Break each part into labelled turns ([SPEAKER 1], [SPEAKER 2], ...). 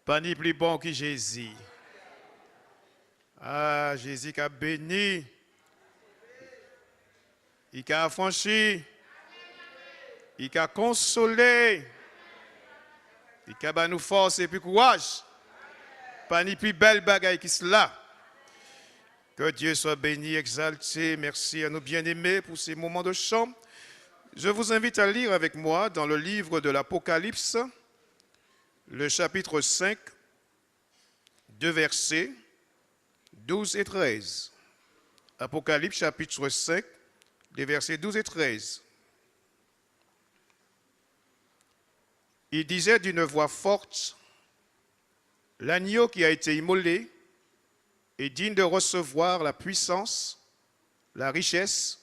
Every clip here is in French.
[SPEAKER 1] Pas ni plus bon que Jésus. Ah, Jésus qui a béni, il a affranchi, il a consolé, il a donné nous force et puis courage. Pas ni plus belle bagaille que cela. Que Dieu soit béni, exalté. Merci à nos bien-aimés pour ces moments de chant. Je vous invite à lire avec moi dans le livre de l'Apocalypse, le chapitre 5, 2 versets 12 et 13. Apocalypse chapitre 5, les versets 12 et 13. Il disait d'une voix forte, « L'agneau qui a été immolé est digne de recevoir la puissance, la richesse,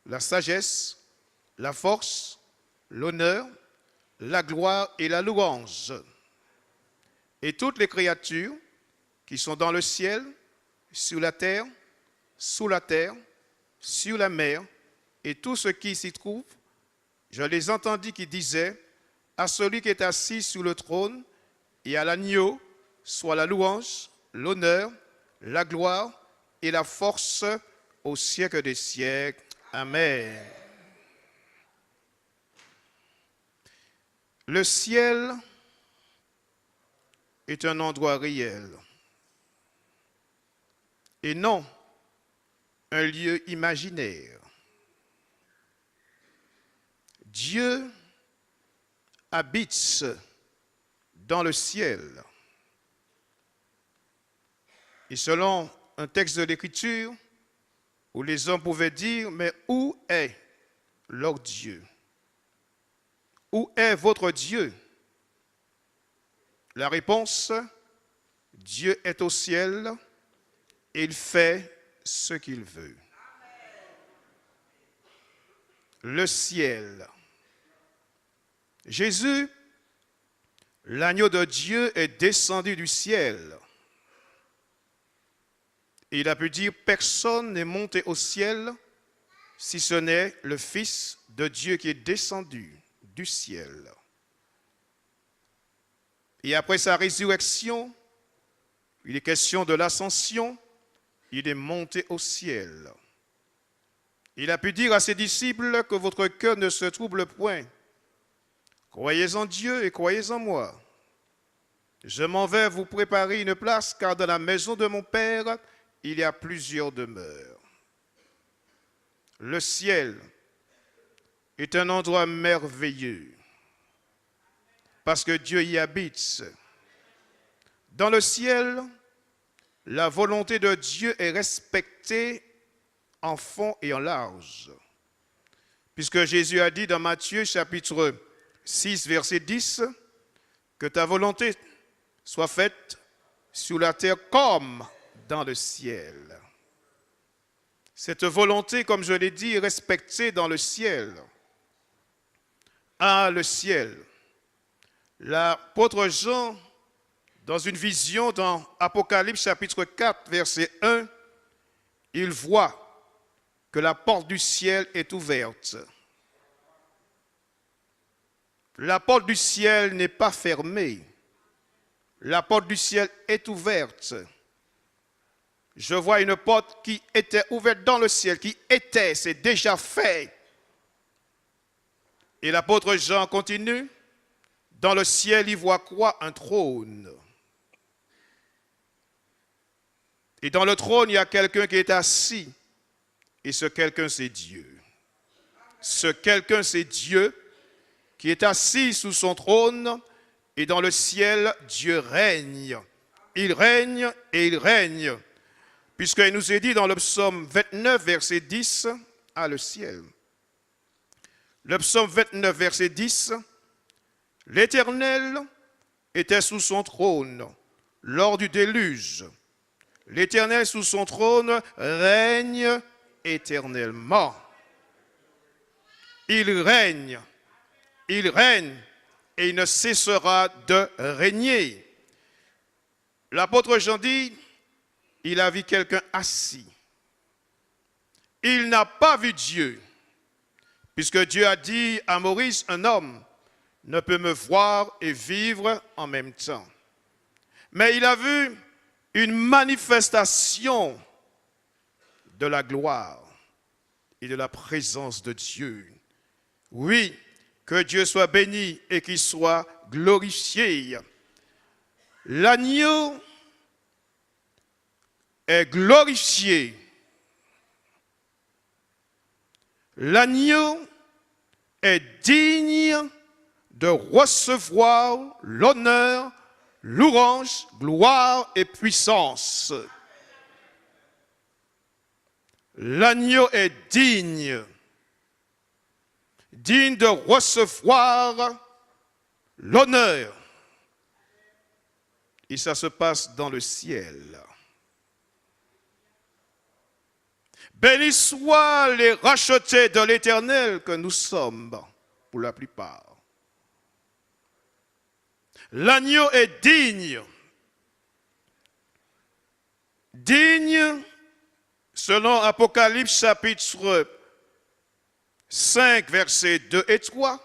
[SPEAKER 1] la sagesse, la force, l'honneur, la gloire et la louange. Et toutes les créatures qui sont dans le ciel, sur la terre, sous la terre, sur la mer, et tout ce qui s'y trouve, je les entendis qui disaient, à celui qui est assis sur le trône et à l'agneau, soit la louange, l'honneur, la gloire et la force au siècle des siècles. Amen. Le ciel est un endroit réel et non un lieu imaginaire. Dieu habite dans le ciel. Et selon un texte de l'Écriture, où les hommes pouvaient dire, mais où est leur Dieu? Où est votre Dieu? La réponse, Dieu est au ciel et il fait ce qu'il veut. Le ciel. Jésus, l'agneau de Dieu, est descendu du ciel. Il a pu dire, personne n'est monté au ciel si ce n'est le Fils de Dieu qui est descendu du ciel. Et après sa résurrection, il est question de l'ascension, il est monté au ciel. Il a pu dire à ses disciples que votre cœur ne se trouble point. Croyez en Dieu et croyez en moi. Je m'en vais vous préparer une place, car dans la maison de mon Père, il y a plusieurs demeures. Le ciel est un endroit merveilleux parce que Dieu y habite. Dans le ciel, la volonté de Dieu est respectée en fond et en large. Puisque Jésus a dit dans Matthieu chapitre 6, verset 10, que ta volonté soit faite sur la terre comme dans le ciel. Cette volonté, comme je l'ai dit, est respectée dans le ciel. Ah, le ciel. L'apôtre Jean, dans une vision dans Apocalypse chapitre 4, verset 1, il voit que la porte du ciel est ouverte. La porte du ciel n'est pas fermée. La porte du ciel est ouverte. Je vois une porte qui était ouverte dans le ciel, c'est déjà fait. Et l'apôtre Jean continue, dans le ciel, il voit quoi? Un trône. Et dans le trône, il y a quelqu'un qui est assis. Et ce quelqu'un, c'est Dieu. Ce quelqu'un, c'est Dieu qui est assis sous son trône. Et dans le ciel, Dieu règne. Il règne et il règne. Puisqu'il nous est dit dans le psaume 29, verset 10, le ciel. Le psaume 29, verset 10, l'Éternel était sous son trône lors du déluge. L'Éternel sous son trône règne éternellement. Il règne et il ne cessera de régner. L'apôtre Jean dit, il a vu quelqu'un assis. Il n'a pas vu Dieu, puisque Dieu a dit à Maurice, un homme ne peut me voir et vivre en même temps. mais il a vu une manifestation de la gloire et de la présence de Dieu. Oui, que Dieu soit béni et qu'il soit glorifié. L'agneau est glorifié. L'agneau est digne de recevoir l'honneur, louange, gloire et puissance. L'agneau est digne de recevoir l'honneur. Et ça se passe dans le ciel. Bénis soient les rachetés de l'Éternel que nous sommes, pour la plupart. L'agneau est digne. Digne, selon Apocalypse chapitre 5, versets 2 et 3,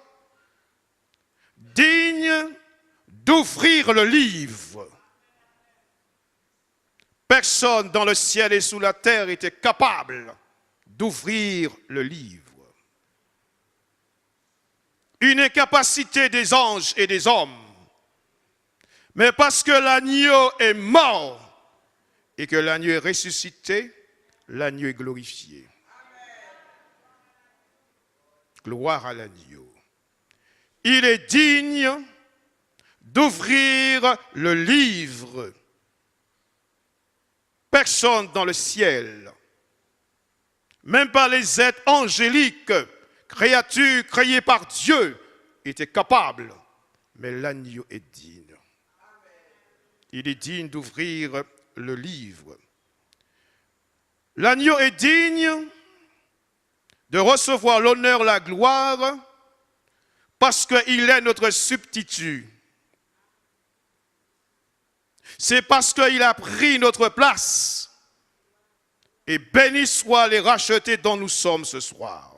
[SPEAKER 1] digne d'ouvrir le livre. Personne dans le ciel et sous la terre était capable d'ouvrir le livre. Une incapacité des anges et des hommes. Mais parce que l'agneau est mort et que l'agneau est ressuscité, l'agneau est glorifié. Gloire à l'agneau. Il est digne d'ouvrir le livre. Personne dans le ciel, même pas les êtres angéliques, créatures créées par Dieu, étaient capables. Mais l'agneau est digne. Il est digne d'ouvrir le livre. L'agneau est digne de recevoir l'honneur, la gloire, parce qu'il est notre substitut. C'est parce qu'il a pris notre place. Et bénis soient les rachetés dont nous sommes ce soir.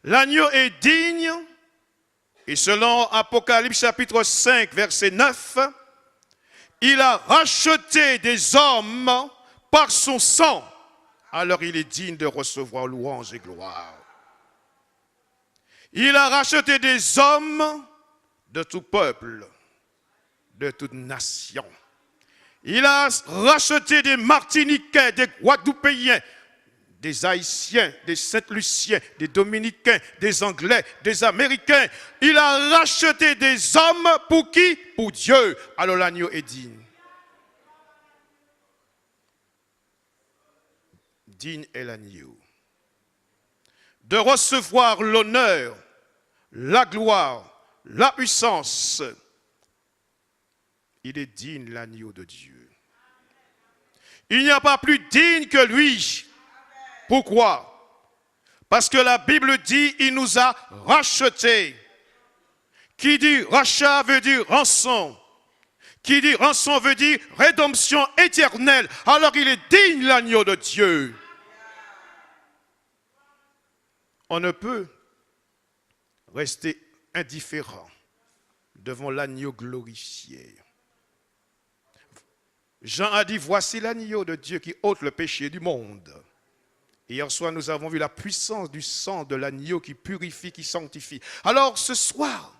[SPEAKER 1] L'agneau est digne, et selon Apocalypse chapitre 5, verset 9, il a racheté des hommes par son sang. Alors il est digne de recevoir louange et gloire. Il a racheté des hommes de tout peuple, de toute nation. Il a racheté des Martiniquais, des Guadeloupéens, des Haïtiens, des Saint-Luciens, des Dominicains, des Anglais, des Américains. Il a racheté des hommes pour qui? Pour Dieu. Alors l'agneau est digne. Digne est l'agneau de recevoir l'honneur, la gloire, la puissance. Il est digne, l'agneau de Dieu. Il n'y a pas plus digne que lui. Pourquoi? Parce que la Bible dit, il nous a rachetés. Qui dit rachat veut dire rançon. Qui dit rançon veut dire rédemption éternelle. Alors il est digne, l'agneau de Dieu. On ne peut rester indifférent devant l'agneau glorifié. Jean a dit, voici l'agneau de Dieu qui ôte le péché du monde. Hier soir, nous avons vu la puissance du sang de l'agneau qui purifie, qui sanctifie. Alors ce soir,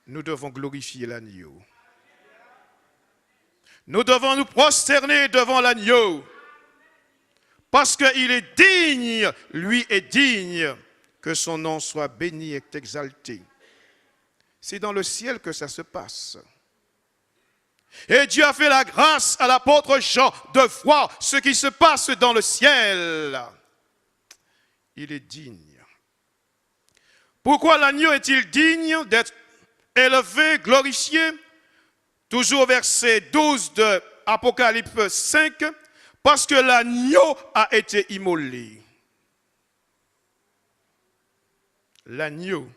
[SPEAKER 1] nous devons glorifier l'agneau. Nous devons nous prosterner devant l'agneau. Parce qu'il est digne, lui est digne, que son nom soit béni et exalté. C'est dans le ciel que ça se passe. Et Dieu a fait la grâce à l'apôtre Jean de voir ce qui se passe dans le ciel. Il est digne. Pourquoi l'agneau est-il digne d'être élevé, glorifié? Toujours verset 12 de Apocalypse 5. Parce que l'agneau a été immolé. L'agneau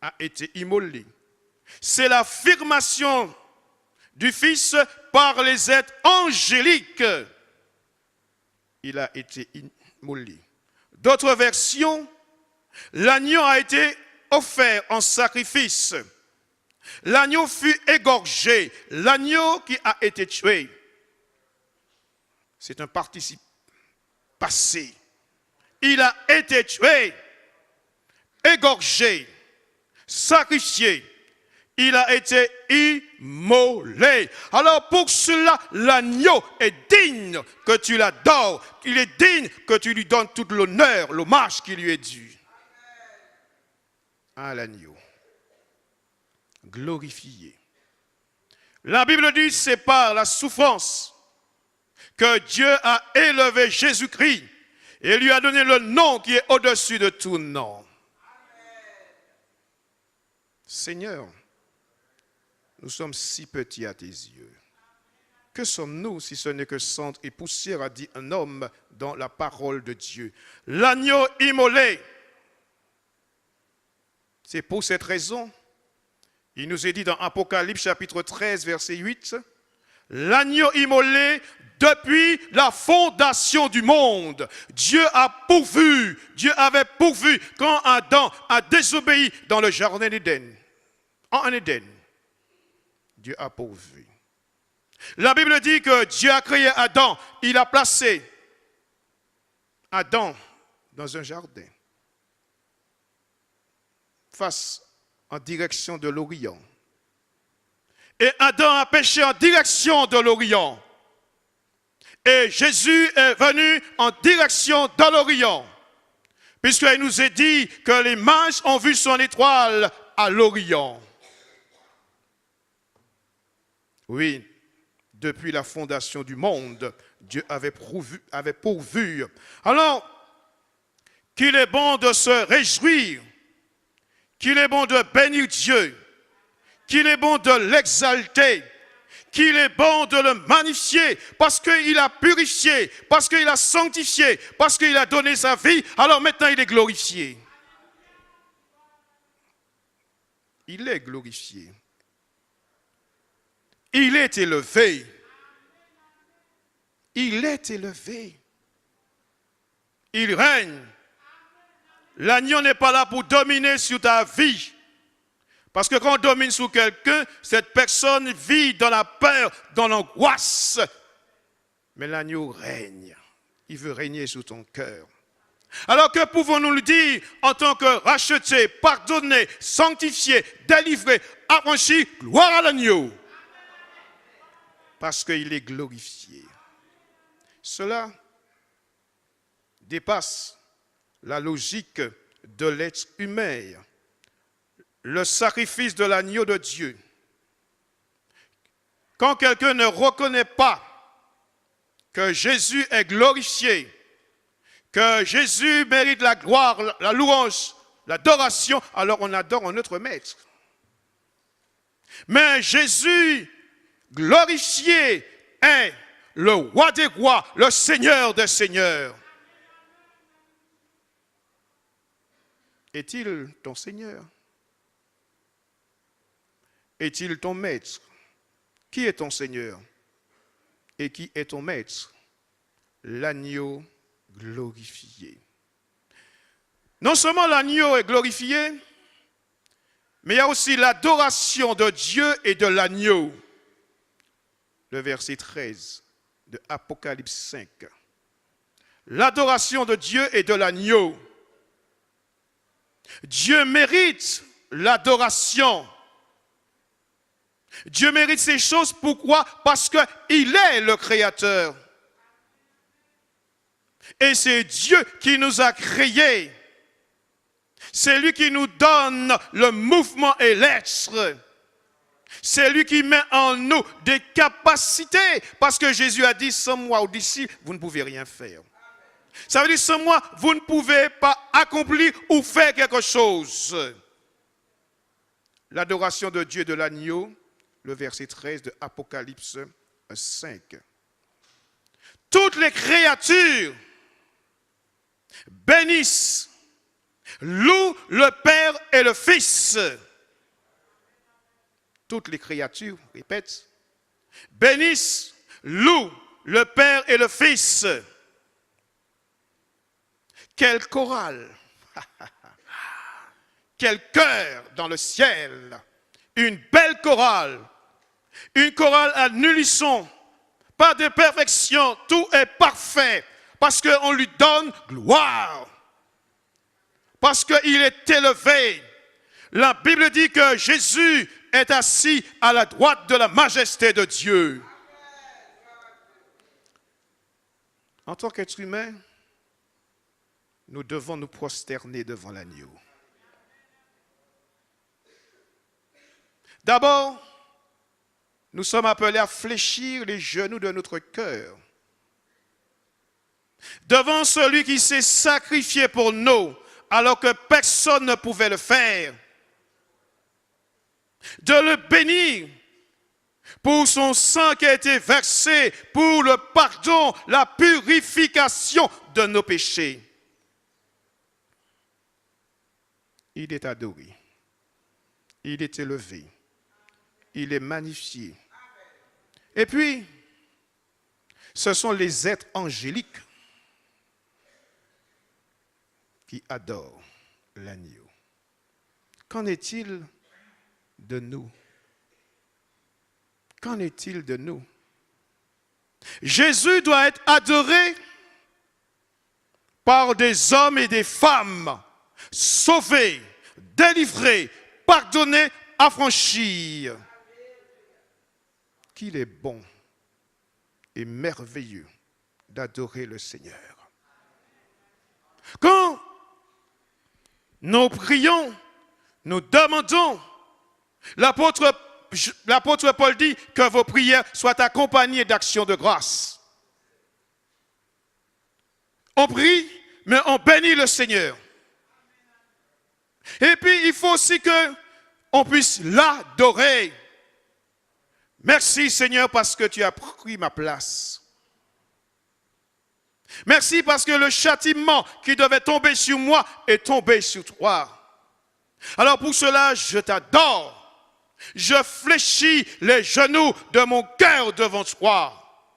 [SPEAKER 1] a été immolé. C'est l'affirmation du Fils par les êtres angéliques. Il a été immolé. D'autres versions, l'agneau a été offert en sacrifice. L'agneau fut égorgé. L'agneau qui a été tué. C'est un participe passé. Il a été tué, égorgé, sacrifié. Il a été immolé. Alors pour cela, l'agneau est digne que tu l'adores. Il est digne que tu lui donnes tout l'honneur, l'hommage qui lui est dû. À l'agneau. Glorifié. La Bible dit, c'est par la souffrance que Dieu a élevé Jésus-Christ et lui a donné le nom qui est au-dessus de tout nom. Seigneur, nous sommes si petits à tes yeux. Que sommes-nous si ce n'est que cendre et poussière, a dit un homme dans la parole de Dieu. L'agneau immolé. C'est pour cette raison, il nous est dit dans Apocalypse chapitre 13, verset 8, l'agneau immolé depuis la fondation du monde. Dieu avait pourvu quand Adam a désobéi dans le jardin d'Éden. En Éden, Dieu a pourvu. La Bible dit que Dieu a créé Adam, il a placé Adam dans un jardin, face en direction de l'Orient. Et Adam a péché en direction de l'Orient. Et Jésus est venu en direction de l'Orient. Puisqu'il nous est dit que les mages ont vu son étoile à l'Orient. Oui, depuis la fondation du monde, Dieu avait pourvu. Alors, qu'il est bon de se réjouir, qu'il est bon de bénir Dieu, qu'il est bon de l'exalter, qu'il est bon de le magnifier, parce qu'il a purifié, parce qu'il a sanctifié, parce qu'il a donné sa vie, alors maintenant il est glorifié. Il est glorifié. Il est élevé. Il est élevé. Il règne. L'agneau n'est pas là pour dominer sur ta vie. Parce que quand on domine sur quelqu'un, cette personne vit dans la peur, dans l'angoisse. Mais l'agneau règne. Il veut régner sur ton cœur. Alors que pouvons-nous le dire en tant que racheté, pardonné, sanctifié, délivré, affranchi, gloire à l'agneau. Parce qu'il est glorifié. Cela dépasse la logique de l'être humain. Le sacrifice de l'agneau de Dieu. Quand quelqu'un ne reconnaît pas que Jésus est glorifié, que Jésus mérite la gloire, la louange, l'adoration, alors on adore notre maître. Mais Jésus glorifié est le roi des rois, le Seigneur des seigneurs. Est-il ton Seigneur? Est-il ton maître? Qui est ton Seigneur? Et qui est ton maître? L'agneau glorifié. Non seulement l'agneau est glorifié, mais il y a aussi l'adoration de Dieu et de l'agneau. Le verset 13 de Apocalypse 5. L'adoration de Dieu et de l'agneau. Dieu mérite l'adoration. Dieu mérite ces choses, pourquoi? Parce qu'il est le Créateur. Et c'est Dieu qui nous a créés. C'est lui qui nous donne le mouvement et l'être. C'est lui qui met en nous des capacités. Parce que Jésus a dit, sans moi ou d'ici, vous ne pouvez rien faire. Ça veut dire, sans moi, vous ne pouvez pas accomplir ou faire quelque chose. L'adoration de Dieu et de l'agneau, le verset 13 de Apocalypse 5. Toutes les créatures bénissent, louent le Père et le Fils. Toutes les créatures, répète, bénissent, louent le Père et le Fils. Quelle chorale! Quel cœur dans le ciel. Une belle chorale. Une chorale à unisson. Pas de perfection. Tout est parfait. Parce qu'on lui donne gloire. Parce qu'il est élevé. La Bible dit que Jésus est assis à la droite de la majesté de Dieu. En tant qu'être humain, nous devons nous prosterner devant l'agneau. D'abord, nous sommes appelés à fléchir les genoux de notre cœur devant celui qui s'est sacrifié pour nous, alors que personne ne pouvait le faire. De le bénir pour son sang qui a été versé, pour le pardon, la purification de nos péchés. Il est adoré, il est élevé, il est magnifié. Et puis, ce sont les êtres angéliques qui adorent l'agneau. Qu'en est-il de nous? Qu'en est-il de nous? Jésus doit être adoré par des hommes et des femmes sauvés, délivrés, pardonnés, affranchis. Qu'il est bon et merveilleux d'adorer le Seigneur. Quand nous prions, nous demandons, l'apôtre Paul dit que vos prières soient accompagnées d'actions de grâce. On prie, mais on bénit le Seigneur. Et puis, il faut aussi qu'on puisse l'adorer. Merci Seigneur parce que tu as pris ma place. Merci parce que le châtiment qui devait tomber sur moi est tombé sur toi. Alors pour cela, je t'adore. Je fléchis les genoux de mon cœur devant toi.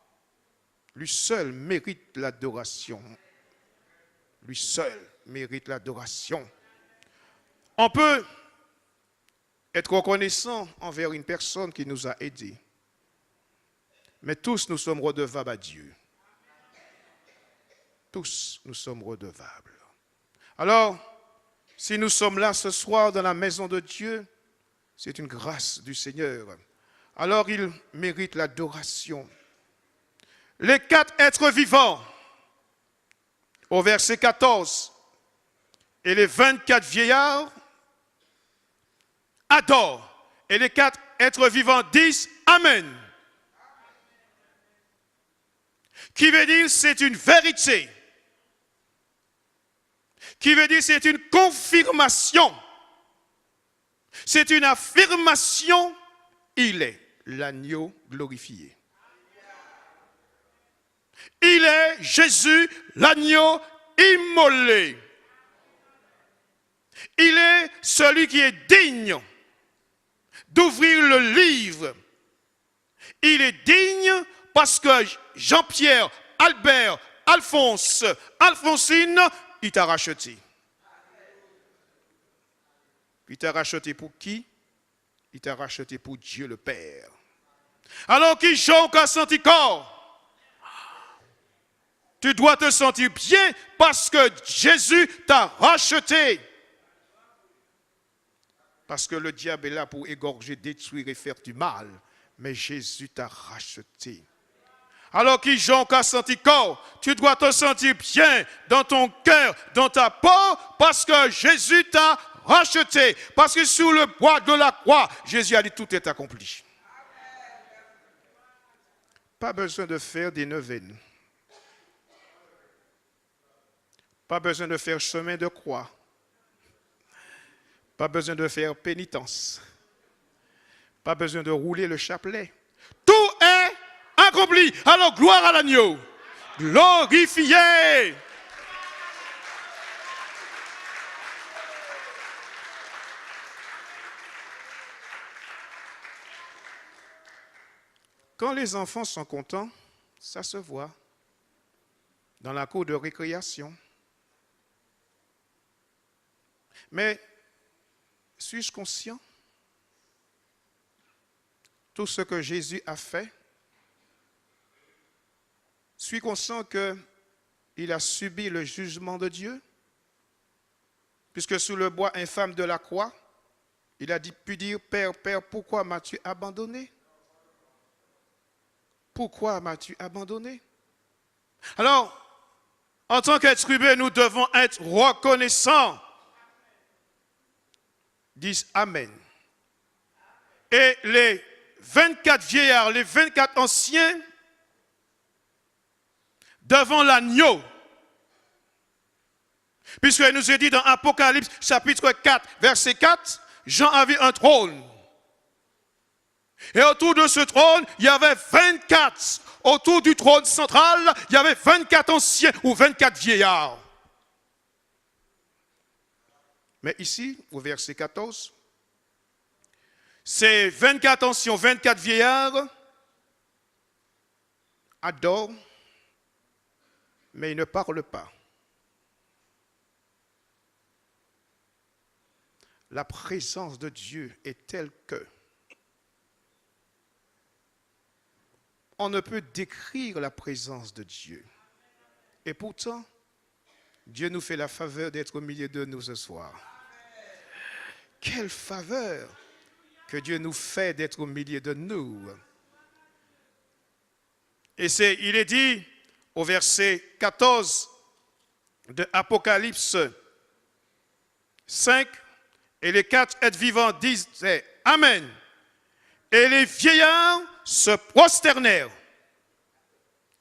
[SPEAKER 1] Lui seul mérite l'adoration. Lui seul mérite l'adoration. On peut être reconnaissant envers une personne qui nous a aidés. Mais tous nous sommes redevables à Dieu. Tous nous sommes redevables. Alors, si nous sommes là ce soir dans la maison de Dieu, c'est une grâce du Seigneur. Alors il mérite l'adoration. Les 4 êtres vivants, au verset 14, et les 24 vieillards adorent. Et les 4 êtres vivants disent Amen. Qui veut dire c'est une vérité. Qui veut dire c'est une confirmation. C'est une affirmation. Il est l'agneau glorifié. Il est Jésus, l'agneau immolé. Il est celui qui est digne d'ouvrir le livre. Il est digne parce que Jean-Pierre, Albert, Alphonse, Alphonsine, il t'a racheté. Il t'a racheté pour qui? Il t'a racheté pour Dieu le Père. Alors qu'il joue qu'à sentir corps, tu dois te sentir bien parce que Jésus t'a racheté. Parce que le diable est là pour égorger, détruire et faire du mal. Mais Jésus t'a racheté. Alors qu'il joue qu'à sentir corps, tu dois te sentir bien dans ton cœur, dans ta peau, parce que Jésus t'a racheté. Parce que sur le bois de la croix, Jésus a dit tout est accompli. Pas besoin de faire des neuvaines. Pas besoin de faire chemin de croix. Pas besoin de faire pénitence. Pas besoin de rouler le chapelet. Tout est accompli. Alors gloire à l'agneau. Glorifié. Quand les enfants sont contents, ça se voit dans la cour de récréation. Mais suis-je conscient? Tout ce que Jésus a fait, suis conscient qu'il a subi le jugement de Dieu, puisque sous le bois infâme de la croix, il a pu dire, Père, Père, pourquoi m'as-tu abandonné? Pourquoi m'as-tu abandonné? Alors, en tant qu'être humain, nous devons être reconnaissants. Disent Amen. Et les 24 vieillards, les 24 anciens, devant l'agneau, puisqu'il nous est dit dans Apocalypse chapitre 4, verset 4, Jean a vu un trône. Et autour de ce trône, il y avait 24. Autour du trône central, il y avait 24 anciens ou 24 vieillards. Mais ici, au verset 14, ces 24 anciens, 24 vieillards adorent, mais ils ne parlent pas. La présence de Dieu est telle que on ne peut décrire la présence de Dieu. Et pourtant, Dieu nous fait la faveur d'être au milieu de nous ce soir. Quelle faveur que Dieu nous fait d'être au milieu de nous. Et il est dit au verset 14 de Apocalypse 5, et les 4 êtres vivants disaient Amen. Et les vieillards se prosternèrent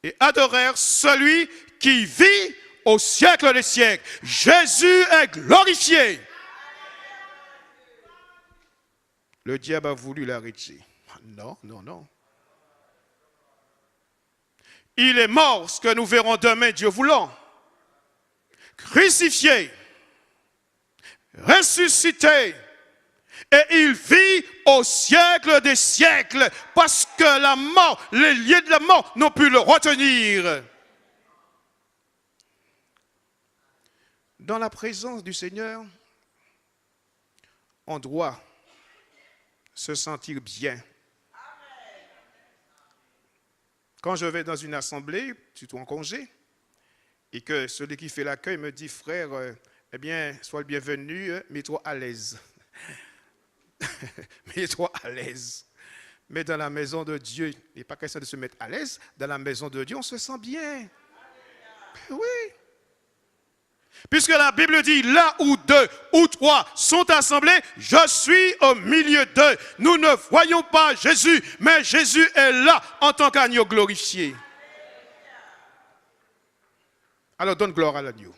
[SPEAKER 1] et adorèrent celui qui vit au siècle des siècles. Jésus est glorifié. Le diable a voulu l'arrêter. Non, non, non. Il est mort, ce que nous verrons demain, Dieu voulant. Crucifié, ressuscité, et il vit au siècle des siècles, parce que la mort, les liens de la mort n'ont pu le retenir. Dans la présence du Seigneur, on doit se sentir bien. Quand je vais dans une assemblée, surtout en congé, et que celui qui fait l'accueil me dit, frère, eh bien, sois le bienvenu, mets-toi à l'aise. Mets-toi à l'aise. Mais dans la maison de Dieu, il n'est pas question de se mettre à l'aise. Dans la maison de Dieu, on se sent bien. Oui. Puisque la Bible dit, là où 2 ou 3 sont assemblés, je suis au milieu d'eux. Nous ne voyons pas Jésus, mais Jésus est là en tant qu'agneau glorifié. Alors donne gloire à l'agneau.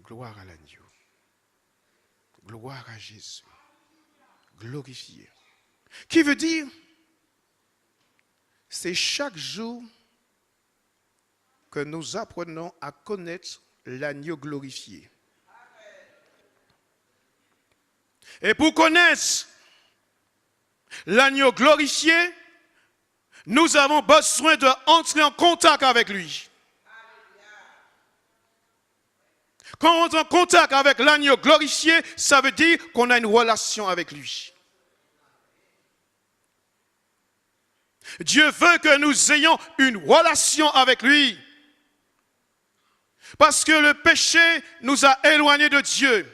[SPEAKER 1] Gloire à l'agneau. Gloire à Jésus. Glorifié. Qui veut dire, c'est chaque jour que nous apprenons à connaître l'agneau glorifié. Et pour connaître l'agneau glorifié, nous avons besoin d'entrer en contact avec lui. Quand on est en contact avec l'agneau glorifié, ça veut dire qu'on a une relation avec lui. Dieu veut que nous ayons une relation avec lui. Parce que le péché nous a éloignés de Dieu.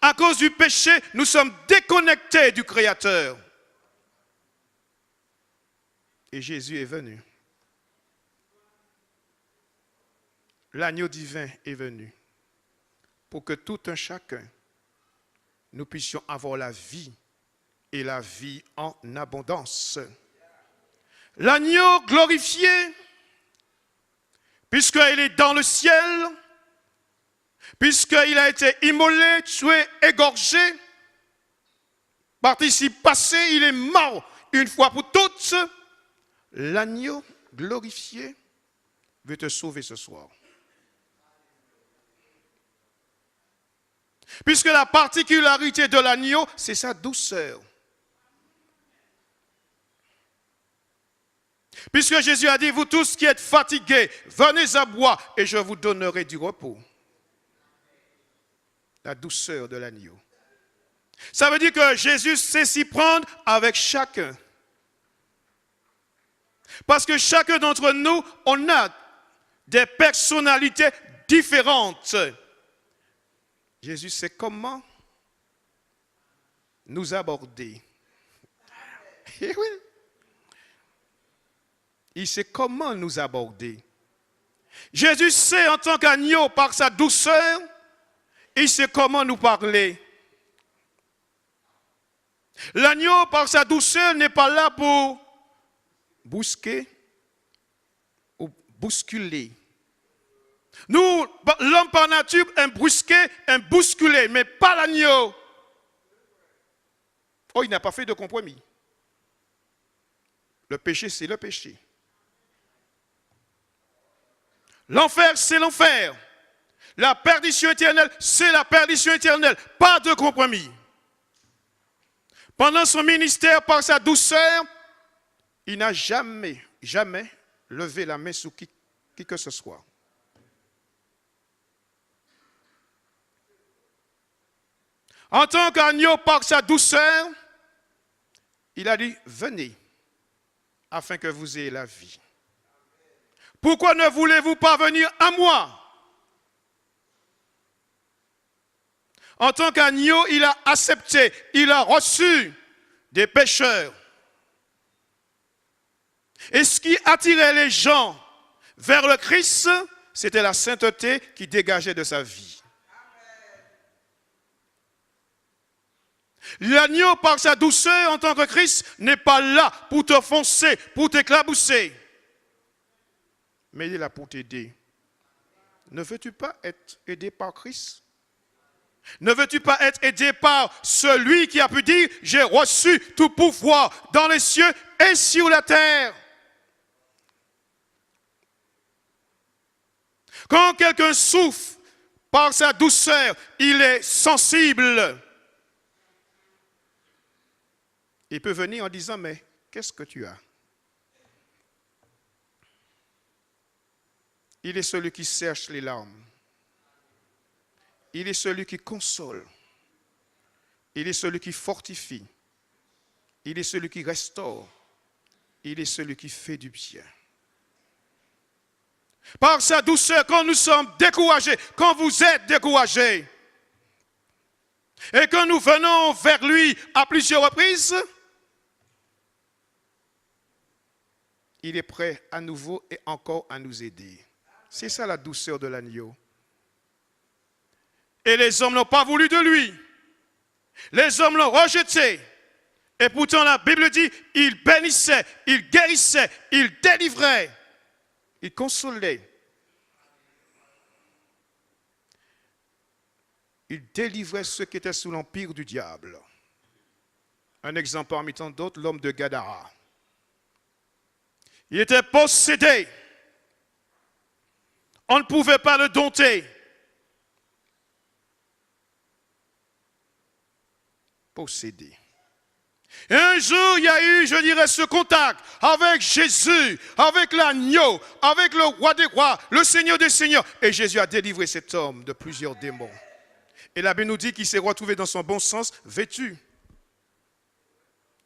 [SPEAKER 1] À cause du péché, nous sommes déconnectés du Créateur. Et Jésus est venu. L'agneau divin est venu pour que tout un chacun, nous puissions avoir la vie et la vie en abondance. L'agneau glorifié, puisqu'il est dans le ciel, puisqu'il a été immolé, tué, égorgé, participe passé, il est mort une fois pour toutes, l'agneau glorifié veut te sauver ce soir. Puisque la particularité de l'agneau, c'est sa douceur. Puisque Jésus a dit, vous tous qui êtes fatigués, venez à moi et je vous donnerai du repos. La douceur de l'agneau. Ça veut dire que Jésus sait s'y prendre avec chacun. Parce que chacun d'entre nous, on a des personnalités différentes. Jésus sait comment nous aborder. Et oui. Il sait comment nous aborder. Jésus sait en tant qu'agneau, par sa douceur, il sait comment nous parler. L'agneau, par sa douceur, n'est pas là pour brusquer ou bousculer. Nous, l'homme par nature, un brusqué, un bousculé, mais pas l'agneau. Oh, il n'a pas fait de compromis. Le péché, c'est le péché. L'enfer, c'est l'enfer. La perdition éternelle, c'est la perdition éternelle. Pas de compromis. Pendant son ministère, par sa douceur, il n'a jamais levé la main sur qui que ce soit. En tant qu'agneau, par sa douceur, il a dit, venez, afin que vous ayez la vie. Pourquoi ne voulez-vous pas venir à moi? En tant qu'agneau, il a accepté, il a reçu des pécheurs. Et ce qui attirait les gens vers le Christ, c'était la sainteté qui dégageait de sa vie. L'agneau, par sa douceur en tant que Christ, n'est pas là pour te foncer, pour t'éclabousser. Mais il est là pour t'aider. Ne veux-tu pas être aidé par Christ? Ne veux-tu pas être aidé par celui qui a pu dire, j'ai reçu tout pouvoir dans les cieux et sur la terre? Quand quelqu'un souffre par sa douceur, il est sensible. Il peut venir en disant, mais qu'est-ce que tu as? Il est celui qui sèche les larmes. Il est celui qui console. Il est celui qui fortifie. Il est celui qui restaure. Il est celui qui fait du bien. Par sa douceur, quand nous sommes découragés, quand vous êtes découragés, et que nous venons vers lui à plusieurs reprises, il est prêt à nouveau et encore à nous aider. C'est ça la douceur de l'agneau. Et les hommes n'ont pas voulu de lui. Les hommes l'ont rejeté. Et pourtant la Bible dit, il bénissait, il guérissait, il délivrait, il consolait. Il délivrait ceux qui étaient sous l'empire du diable. Un exemple parmi tant d'autres, l'homme de Gadara. Il était possédé. On ne pouvait pas le dompter. Possédé. Et un jour, il y a eu, je dirais, ce contact avec Jésus, avec l'agneau, avec le roi des rois, le Seigneur des seigneurs. Et Jésus a délivré cet homme de plusieurs démons. Et la Bible nous dit qu'il s'est retrouvé dans son bon sens, vêtu.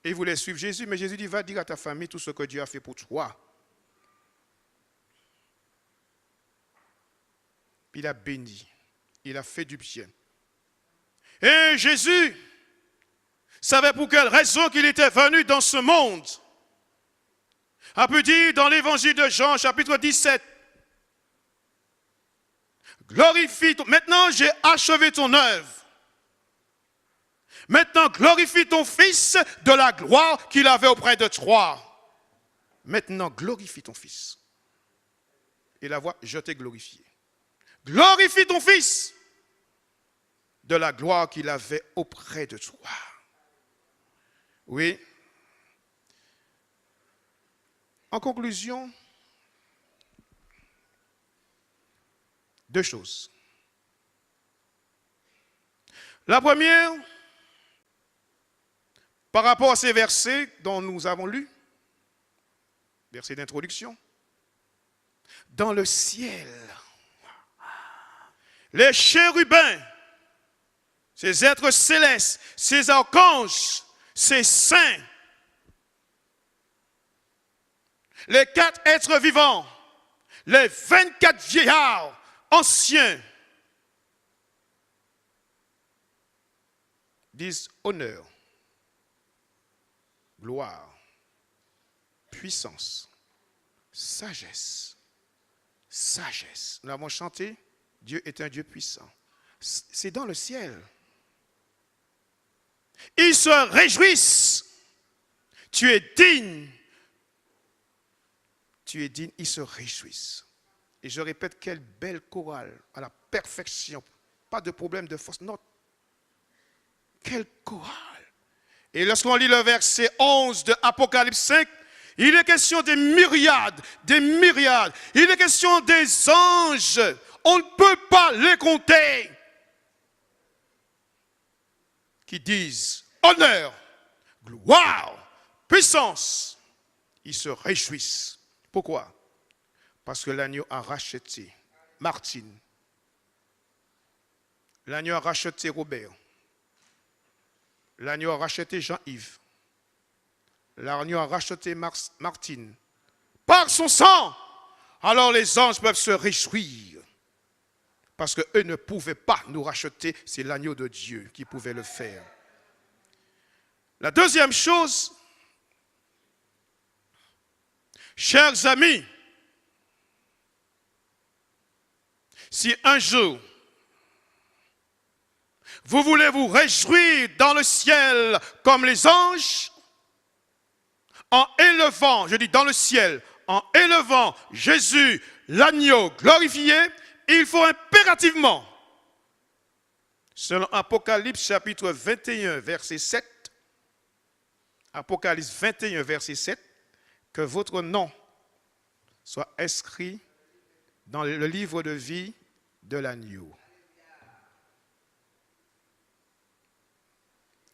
[SPEAKER 1] Et il voulait suivre Jésus, mais Jésus dit, va dire à ta famille tout ce que Dieu a fait pour toi. Il a béni, il a fait du bien. Et Jésus savait pour quelle raison qu'il était venu dans ce monde. A pu dire dans l'évangile de Jean, chapitre 17, glorifie ton... Maintenant, j'ai achevé ton œuvre. Maintenant, glorifie ton Fils de la gloire qu'il avait auprès de toi. Maintenant, glorifie ton Fils. Et la voix, je t'ai glorifié. Glorifie ton Fils de la gloire qu'il avait auprès de toi. Oui. En conclusion, deux choses. La première, par rapport à ces versets dont nous avons lu, verset d'introduction, dans le ciel, les chérubins, ces êtres célestes, ces archanges, ces saints, les 4 êtres vivants, les 24 vieillards anciens, disent honneur, gloire, puissance, sagesse. Sagesse. Nous avons chanté, Dieu est un Dieu puissant. C'est dans le ciel. Ils se réjouissent. Tu es digne. Tu es digne, ils se réjouissent. Et je répète, quelle belle chorale, à la perfection. Pas de problème de fausse note. Quelle chorale. Et lorsqu'on lit le verset 11 de Apocalypse 5, il est question des myriades, des myriades. Il est question des anges. On ne peut pas les compter. Qui disent honneur, gloire, puissance. Ils se réjouissent. Pourquoi? Parce que l'agneau a racheté Martine. L'agneau a racheté Robert. L'agneau a racheté Jean-Yves. L'agneau a racheté Martine. Par son sang, alors les anges peuvent se réjouir. Parce qu'eux ne pouvaient pas nous racheter, c'est l'agneau de Dieu qui pouvait le faire. La deuxième chose, chers amis, si un jour vous voulez vous réjouir dans le ciel comme les anges, en élevant, je dis dans le ciel, en élevant Jésus, l'agneau glorifié, il faut impérativement, selon Apocalypse chapitre 21, verset 7, Apocalypse 21, verset 7, que votre nom soit inscrit dans le livre de vie de l'agneau.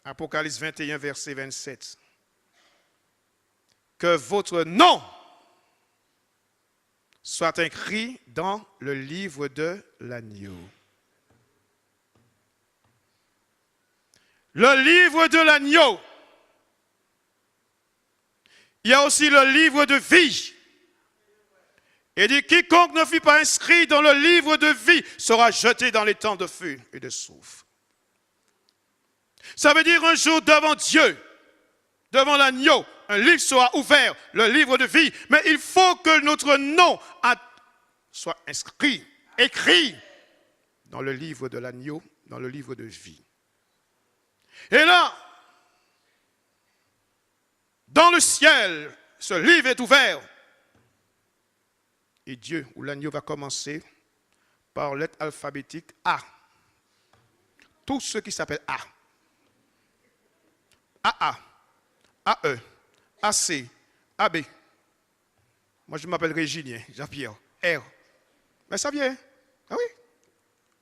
[SPEAKER 1] Apocalypse 21, verset 27. Que votre nom soit écrit dans le livre de l'agneau. Le livre de l'agneau. Il y a aussi le livre de vie. Et dit, quiconque ne fut pas inscrit dans le livre de vie sera jeté dans les temps de feu et de soufre. Ça veut dire un jour devant Dieu, devant l'agneau, un livre sera ouvert, le livre de vie. Mais il faut que notre nom soit inscrit, écrit dans le livre de l'agneau, dans le livre de vie. Et là, dans le ciel, ce livre est ouvert. Et Dieu, ou l'agneau, va commencer par lettre alphabétique A. Tout ce qui s'appelle A. AA, AE, AC, AB. Moi, je m'appelle Régilien, Jean-Pierre, R. Mais ça vient. Ah oui.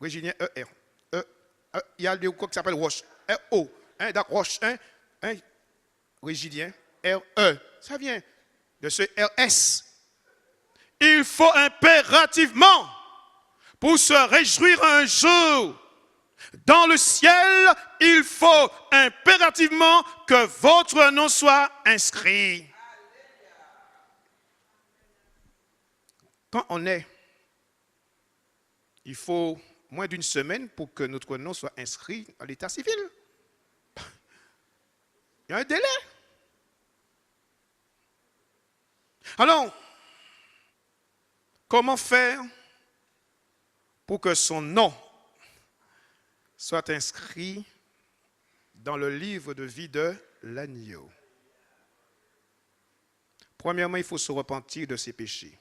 [SPEAKER 1] Régilien, ER. Il y a des quoi qui s'appelle Roche, RO. Roche, Régilien, RE. Ça vient de ce RS. Il faut impérativement, pour se réjouir un jour, dans le ciel, il faut impérativement que votre nom soit inscrit. Quand on est, il faut moins d'une semaine pour que notre nom soit inscrit à l'état civil. Il y a un délai. Alors, comment faire pour que son nom soit inscrit dans le livre de vie de l'agneau? Premièrement, il faut se repentir de ses péchés.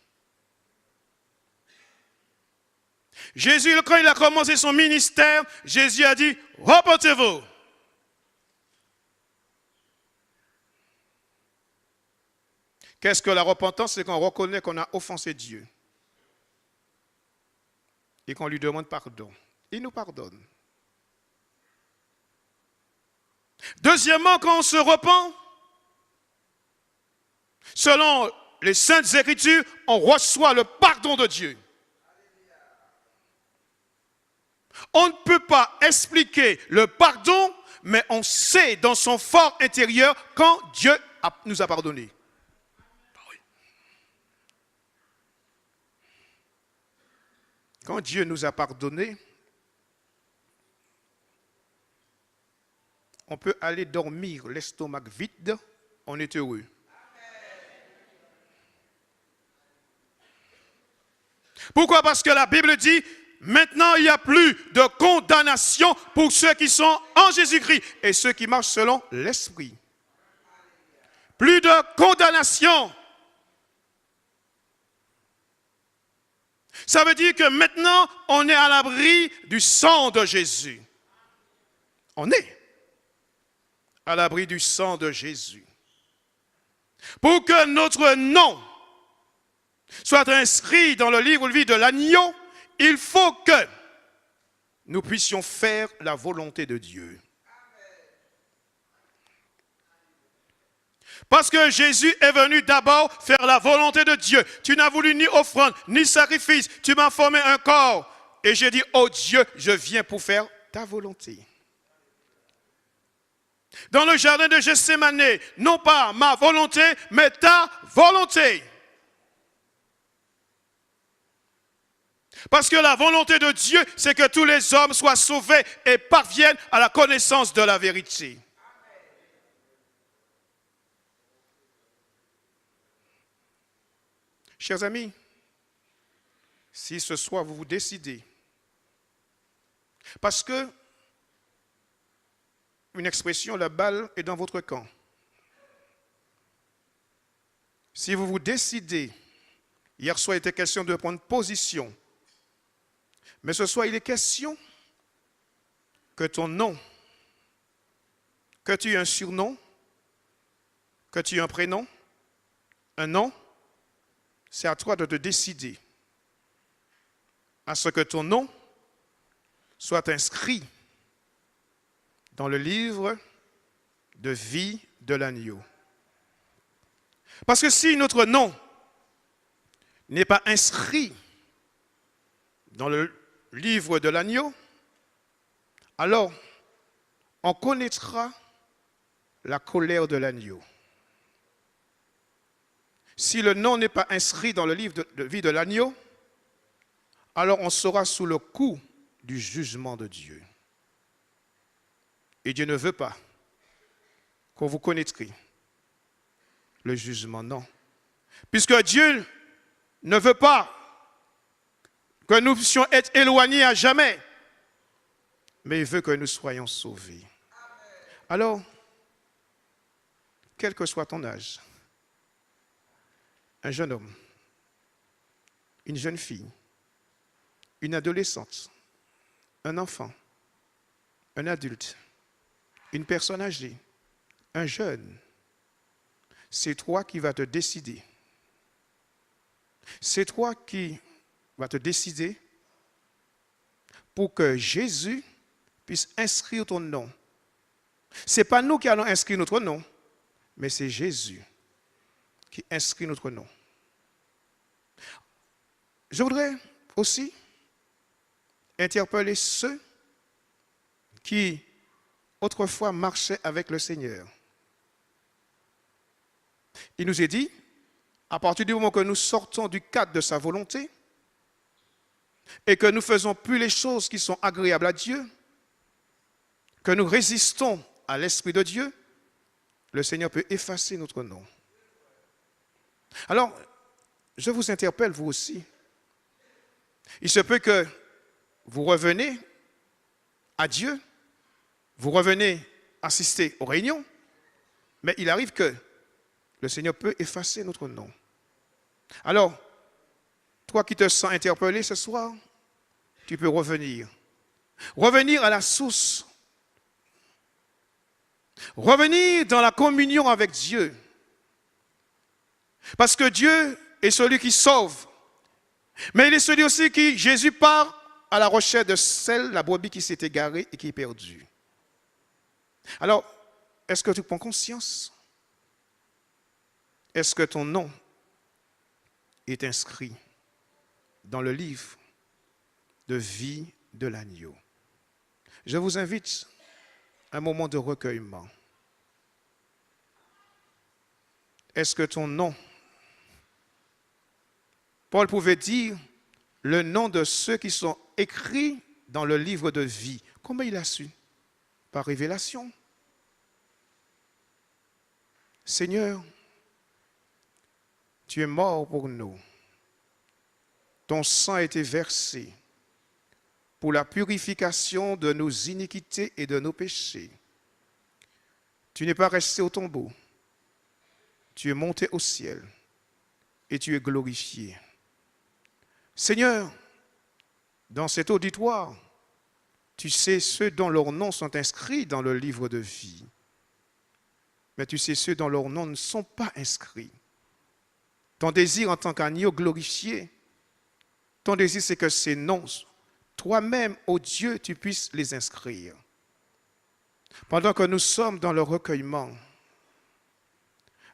[SPEAKER 1] Jésus, quand il a commencé son ministère, Jésus a dit, repentez-vous. Qu'est-ce que la repentance? C'est qu'on reconnaît qu'on a offensé Dieu et qu'on lui demande pardon. Il nous pardonne. Deuxièmement, quand on se repent, selon les Saintes Écritures, on reçoit le pardon de Dieu. On ne peut pas expliquer le pardon, mais on sait dans son fort intérieur quand Dieu nous a pardonné. Quand Dieu nous a pardonné, on peut aller dormir l'estomac vide, on est heureux. Pourquoi? Parce que la Bible dit, maintenant il n'y a plus de condamnation pour ceux qui sont en Jésus-Christ et ceux qui marchent selon l'Esprit. Plus de condamnation. Ça veut dire que maintenant on est à l'abri du sang de Jésus. On est à l'abri du sang de Jésus. Pour que notre nom soit inscrit dans le livre de vie de l'agneau, il faut que nous puissions faire la volonté de Dieu. Parce que Jésus est venu d'abord faire la volonté de Dieu. Tu n'as voulu ni offrande, ni sacrifice. Tu m'as formé un corps. Et j'ai dit, oh Dieu, je viens pour faire ta volonté. Dans le jardin de Gethsémani, non pas ma volonté, mais ta volonté. Parce que la volonté de Dieu, c'est que tous les hommes soient sauvés et parviennent à la connaissance de la vérité. Chers amis, si ce soir vous vous décidez, parce que une expression, la balle est dans votre camp. Si vous vous décidez, hier soir il était question de prendre position, mais ce soir il est question que ton nom, que tu aies un surnom, que tu aies un prénom, un nom, c'est à toi de te décider à ce que ton nom soit inscrit dans le livre de vie de l'agneau. Parce que si notre nom n'est pas inscrit dans le livre de l'agneau, alors on connaîtra la colère de l'agneau. Si le nom n'est pas inscrit dans le livre de vie de l'agneau, alors on sera sous le coup du jugement de Dieu. Et Dieu ne veut pas qu'on vous connaîtriez le jugement, non. Puisque Dieu ne veut pas que nous puissions être éloignés à jamais, mais il veut que nous soyons sauvés. Alors, quel que soit ton âge, un jeune homme, une jeune fille, une adolescente, un enfant, un adulte, une personne âgée, un jeune, c'est toi qui vas te décider. C'est toi qui vas te décider pour que Jésus puisse inscrire ton nom. Ce n'est pas nous qui allons inscrire notre nom, mais c'est Jésus qui inscrit notre nom. Je voudrais aussi interpeller ceux qui autrefois marchaient avec le Seigneur. Il nous est dit, à partir du moment que nous sortons du cadre de sa volonté et que nous ne faisons plus les choses qui sont agréables à Dieu, que nous résistons à l'Esprit de Dieu, le Seigneur peut effacer notre nom. Alors, je vous interpelle, vous aussi. Il se peut que vous revenez à Dieu, vous revenez assister aux réunions, mais il arrive que le Seigneur peut effacer notre nom. Alors, toi qui te sens interpellé ce soir, tu peux revenir. Revenir à la source. Revenir dans la communion avec Dieu. Parce que Dieu est celui qui sauve. Mais il est celui aussi qui, Jésus part à la recherche de celle, la brebis qui s'est égarée et qui est perdue. Alors, est-ce que tu prends conscience? Est-ce que ton nom est inscrit dans le livre de vie de l'agneau? Je vous invite à un moment de recueillement. Est-ce que ton nom, Paul pouvait dire le nom de ceux qui sont écrits dans le livre de vie. Comment il a su? Par révélation. Seigneur, tu es mort pour nous. Ton sang a été versé pour la purification de nos iniquités et de nos péchés. Tu n'es pas resté au tombeau. Tu es monté au ciel et tu es glorifié. Seigneur, dans cet auditoire, tu sais ceux dont leurs noms sont inscrits dans le livre de vie. Mais tu sais ceux dont leurs noms ne sont pas inscrits. Ton désir en tant qu'agneau glorifié, ton désir c'est que ces noms, toi-même, ô Dieu, tu puisses les inscrire. Pendant que nous sommes dans le recueillement,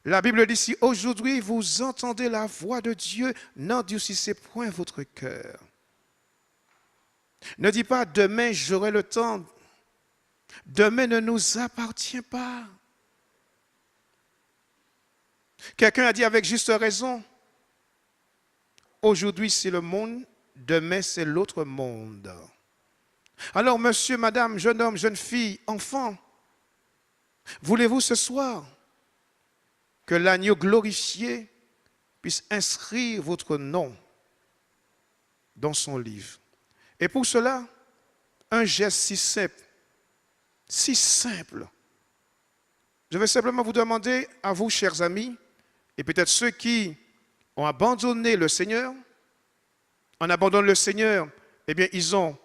[SPEAKER 1] la Bible dit, si aujourd'hui vous entendez la voix de Dieu, n'endurcissez point votre cœur. Ne dis pas, demain j'aurai le temps. Demain ne nous appartient pas. Quelqu'un a dit avec juste raison, aujourd'hui c'est le monde, demain c'est l'autre monde. Alors monsieur, madame, jeune homme, jeune fille, enfant, voulez-vous ce soir que l'agneau glorifié puisse inscrire votre nom dans son livre? Et pour cela, un geste si simple. Je vais simplement vous demander, à vous, chers amis, et peut-être ceux qui ont abandonné le Seigneur, en abandonnant le Seigneur, eh bien, ils ont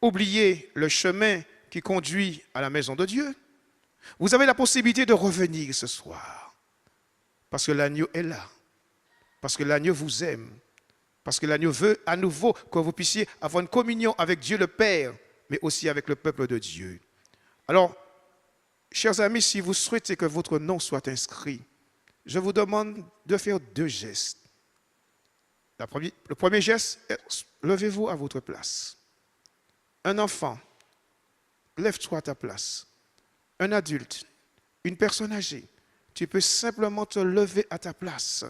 [SPEAKER 1] oublié le chemin qui conduit à la maison de Dieu. Vous avez la possibilité de revenir ce soir, parce que l'agneau est là, parce que l'agneau vous aime, parce que l'agneau veut à nouveau que vous puissiez avoir une communion avec Dieu le Père, mais aussi avec le peuple de Dieu. Alors, chers amis, si vous souhaitez que votre nom soit inscrit, je vous demande de faire deux gestes. Le premier geste, levez-vous à votre place. Un enfant, lève-toi à ta place. Un adulte, une personne âgée, tu peux simplement te lever à ta place.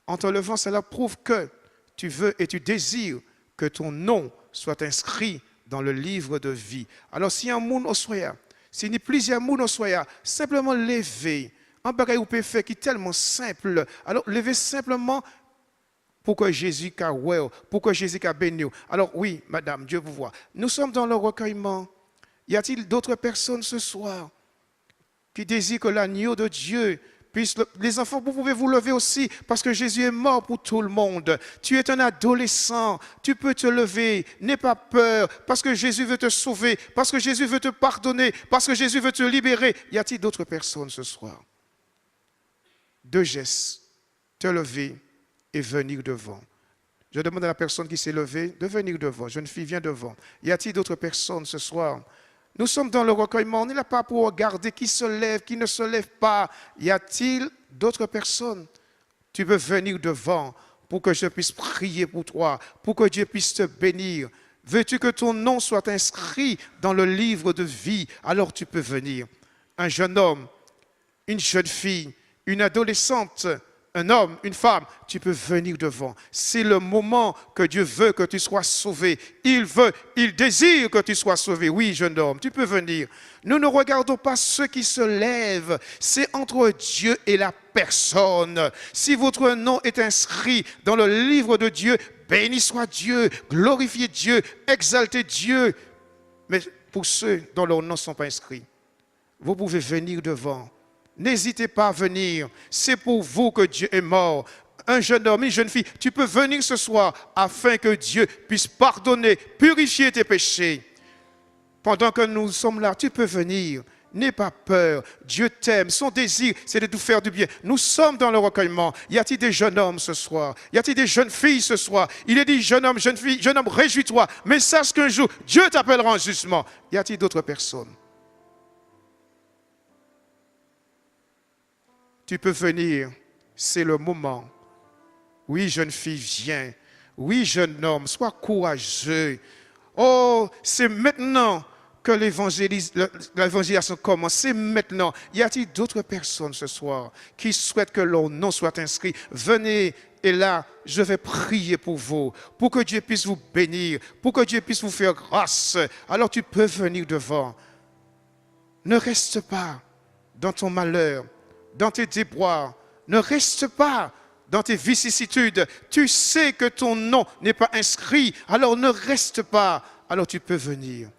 [SPEAKER 1] En te levant, cela prouve que tu veux et tu désires que ton nom soit inscrit dans le livre de vie. Alors, si un monde au soya, s'il y a plusieurs mondes au soya, simplement lever. Un bagage ou peut faire qui est tellement simple. Alors, levez simplement pour que Jésus qu'a well, pour que Jésus qu'a béni. Alors, oui, madame, Dieu vous voit. Nous sommes dans le recueillement. Y a-t-il d'autres personnes ce soir qui désirent que l'agneau de Dieu puisse... Les enfants, vous pouvez vous lever aussi parce que Jésus est mort pour tout le monde. Tu es un adolescent, tu peux te lever, n'aie pas peur parce que Jésus veut te sauver, parce que Jésus veut te pardonner, parce que Jésus veut te libérer. Y a-t-il d'autres personnes ce soir? Deux gestes, te lever et venir devant. Je demande à la personne qui s'est levée de venir devant. Jeune fille, viens devant. Y a-t-il d'autres personnes ce soir? Nous sommes dans le recueillement. On n'est là pas pour regarder qui se lève, qui ne se lève pas. Y a-t-il d'autres personnes? Tu peux venir devant pour que je puisse prier pour toi, pour que Dieu puisse te bénir. Veux-tu que ton nom soit inscrit dans le livre de vie? Alors tu peux venir. Un jeune homme, une jeune fille, une adolescente, un homme, une femme, tu peux venir devant. C'est le moment que Dieu veut que tu sois sauvé. Il veut, il désire que tu sois sauvé. Oui, jeune homme, tu peux venir. Nous ne regardons pas ceux qui se lèvent. C'est entre Dieu et la personne. Si votre nom est inscrit dans le livre de Dieu, béni soit Dieu, glorifiez Dieu, exaltez Dieu. Mais pour ceux dont leurs noms ne sont pas inscrits, vous pouvez venir devant. N'hésitez pas à venir. C'est pour vous que Dieu est mort. Un jeune homme, une jeune fille, tu peux venir ce soir afin que Dieu puisse pardonner, purifier tes péchés. Pendant que nous sommes là, tu peux venir. N'aie pas peur. Dieu t'aime. Son désir, c'est de tout faire du bien. Nous sommes dans le recueillement. Y a-t-il des jeunes hommes ce soir? Y a-t-il des jeunes filles ce soir? Il est dit, jeune homme, jeune fille, jeune homme, réjouis-toi. Mais sache qu'un jour, Dieu t'appellera en jugement. Y a-t-il d'autres personnes? tu peux venir. C'est le moment. Oui, jeune fille, viens. Oui, jeune homme, sois courageux. Oh, c'est maintenant que l'évangélisation commence. C'est maintenant. Y a-t-il d'autres personnes ce soir qui souhaitent que leur nom soit inscrit? Venez, et là, je vais prier pour vous, pour que Dieu puisse vous bénir, pour que Dieu puisse vous faire grâce. Alors tu peux venir devant. Ne reste pas dans ton malheur, dans tes déboires. Ne reste pas dans tes vicissitudes. Tu sais que ton nom n'est pas inscrit, alors ne reste pas. Alors tu peux venir.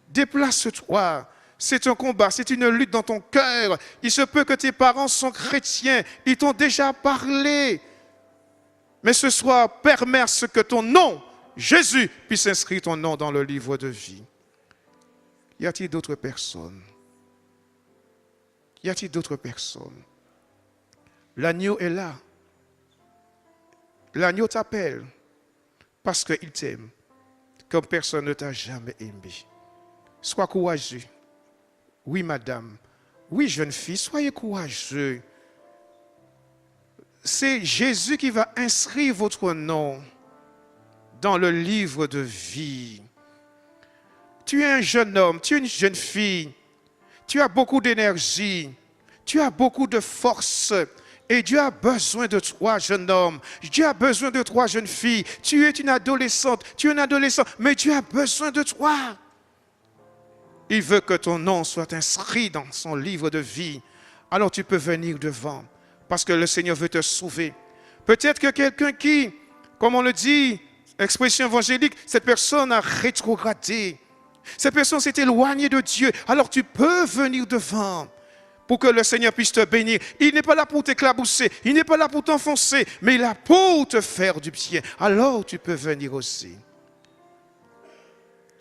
[SPEAKER 1] Déplace-toi. C'est un combat, c'est une lutte dans ton cœur. Il se peut que tes parents sont chrétiens. Ils t'ont déjà parlé. Mais ce soir, permets à ce que ton nom, Jésus, puisse inscrire ton nom dans le livre de vie. Y a-t-il d'autres personnes? Y a-t-il d'autres personnes? L'agneau est là. L'agneau t'appelle parce qu'il t'aime, comme personne ne t'a jamais aimé. Sois courageux. Oui, madame. Oui, jeune fille, soyez courageux. C'est Jésus qui va inscrire votre nom dans le livre de vie. Tu es un jeune homme, tu es une jeune fille. Tu as beaucoup d'énergie. Tu as beaucoup de force. Et Dieu a besoin de toi, jeune homme. Dieu a besoin de toi, jeune fille. Tu es une adolescente. Tu es un adolescent. Mais Dieu a besoin de toi. Il veut que ton nom soit inscrit dans son livre de vie. Alors tu peux venir devant. Parce que le Seigneur veut te sauver. Peut-être que quelqu'un qui, comme on le dit, expression évangélique, cette personne a rétrogradé. Cette personne s'est éloignée de Dieu. Alors tu peux venir devant pour que le Seigneur puisse te bénir. Il n'est pas là pour t'éclabousser. Il n'est pas là pour t'enfoncer. Mais il est là pour te faire du bien. Alors tu peux venir aussi.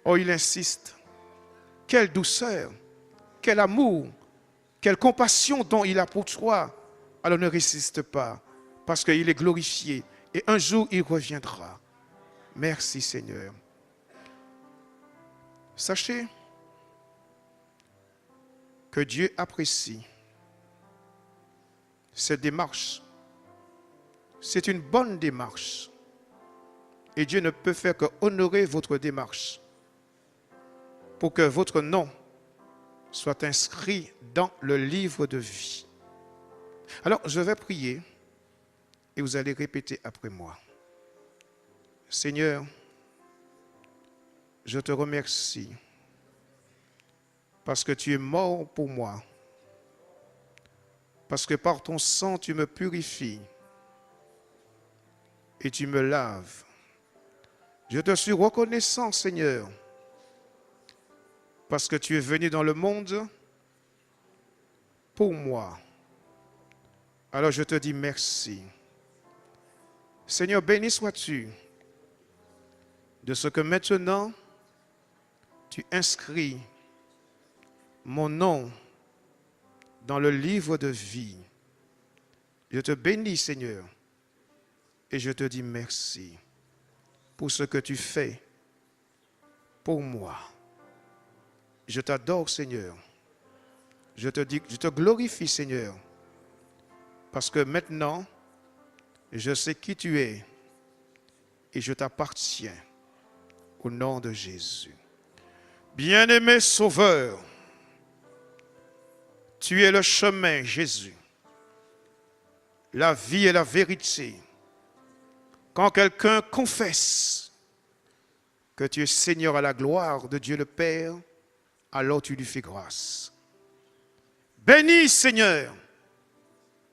[SPEAKER 1] Oh, il insiste. Quelle douceur, quel amour, quelle compassion dont il a pour toi. Alors ne résiste pas, parce qu'il est glorifié. Et un jour, il reviendra. Merci Seigneur. Sachez que Dieu apprécie cette démarche. C'est une bonne démarche. Et Dieu ne peut faire que honorer votre démarche pour que votre nom soit inscrit dans le livre de vie. Alors, je vais prier et vous allez répéter après moi. Seigneur, je te remercie parce que tu es mort pour moi, parce que par ton sang, tu me purifies et tu me laves. Je te suis reconnaissant, Seigneur, parce que tu es venu dans le monde pour moi. Alors je te dis merci. Seigneur, béni sois-tu de ce que maintenant tu inscris mon nom dans le livre de vie. Je te bénis, Seigneur, et je te dis merci pour ce que tu fais pour moi. Je t'adore, Seigneur. Je te glorifie, Seigneur, parce que maintenant, je sais qui tu es et je t'appartiens au nom de Jésus. Bien-aimé Sauveur, tu es le chemin, Jésus, la vie et la vérité. Quand quelqu'un confesse que tu es Seigneur à la gloire de Dieu le Père, alors tu lui fais grâce. Bénis, Seigneur,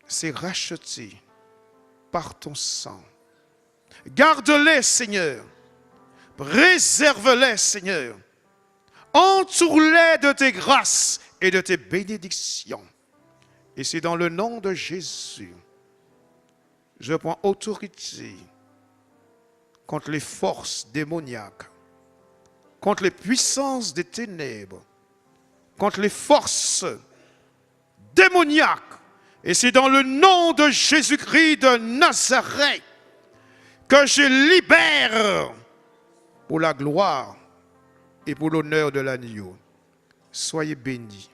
[SPEAKER 1] c'est racheté par ton sang. Garde-les, Seigneur. Préserve-les, Seigneur. Entoure-les de tes grâces et de tes bénédictions. Et c'est dans le nom de Jésus, je prends autorité contre les forces démoniaques, contre les puissances des ténèbres, contre les forces démoniaques. Et c'est dans le nom de Jésus-Christ de Nazareth que je libère pour la gloire et pour l'honneur de l'agneau. Soyez bénis.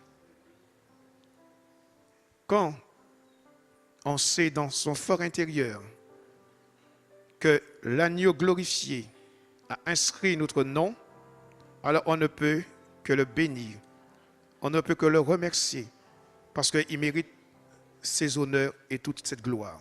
[SPEAKER 1] Quand on sait dans son fort intérieur que l'agneau glorifié a inscrit notre nom, alors on ne peut que le bénir. On ne peut que le remercier parce qu'il mérite ses honneurs et toute cette gloire.